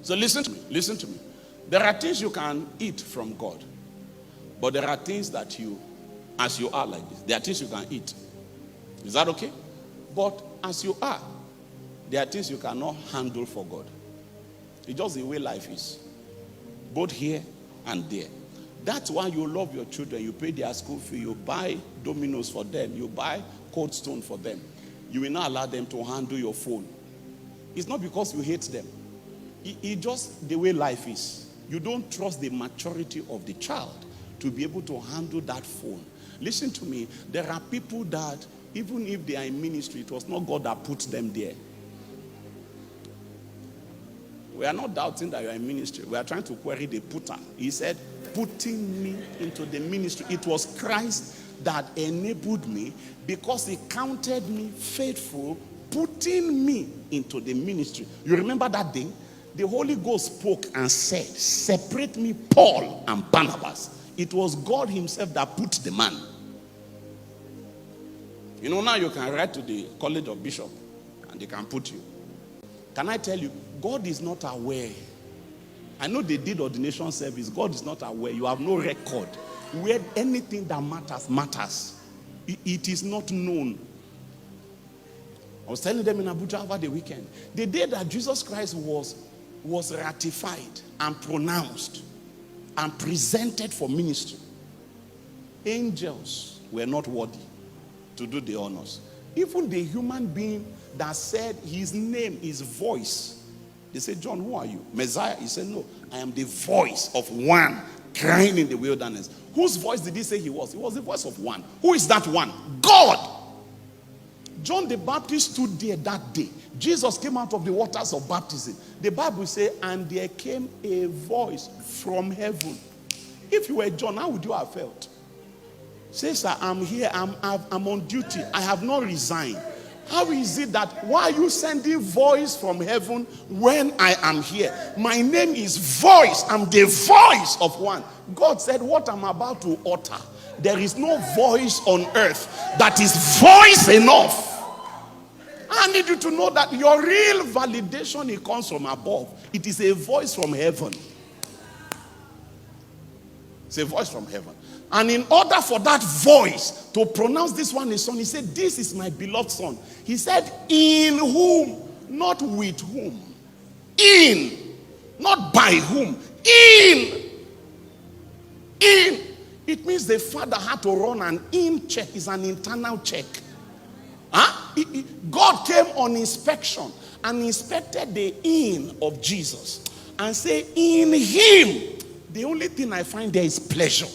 So listen to me. Listen to me. There are things you can eat from God. But there are things that you, as you are like this, there are things you can eat. Is that okay? But as you are, there are things you cannot handle for God. It's just the way life is. Both here and there. That's why you love your children. You pay their school fee. You buy dominoes for them. You buy Cold Stone for them. You will not allow them to handle your phone. It's not because you hate them. It's just the way life is. You don't trust the maturity of the child to be able to handle that phone. Listen to me. There are people that, even if they are in ministry, it was not God that put them there. We are not doubting that you are in ministry. We are trying to query the putter. He said, putting me into the ministry. It was Christ that enabled me because he counted me faithful, putting me into the ministry. You remember that day? The Holy Ghost spoke and said, separate me, Paul and Barnabas. It was God himself that put the man. You know, now you can write to the College of Bishops and they can put you. Can I tell you, God is not aware. I know they did ordination service. God is not aware. You have no record. Where anything that matters, matters. It is not known. I was telling them in Abuja over the weekend. The day that Jesus Christ was ratified and pronounced and presented for ministry, angels were not worthy to do the honors. Even the human being that said his name is voice. They said, John, who are you? Messiah? He said, no, I am the voice of one crying in the wilderness. Whose voice did he say he was? It was the voice of one. Who is that one? God. John the Baptist stood there that day. Jesus came out of the waters of baptism. The Bible says, and there came a voice from heaven. If you were John, how would you have felt? Say, sir, I'm here. I'm on duty. I have not resigned. How is it that, why are you sending voice from heaven when I am here? My name is voice. I'm the voice of one. God said, what I'm about to utter, there is no voice on earth that is voice enough. I need you to know that your real validation, it comes from above. It is a voice from heaven. It's a voice from heaven. And in order for that voice to pronounce this one his son, he said, this is my beloved son. He said, in whom, not with whom. In, not by whom. In. It means the father had to run an in check. It's an internal check. Huh? God came on inspection and inspected the in of Jesus and said, in him, the only thing I find there is pleasure.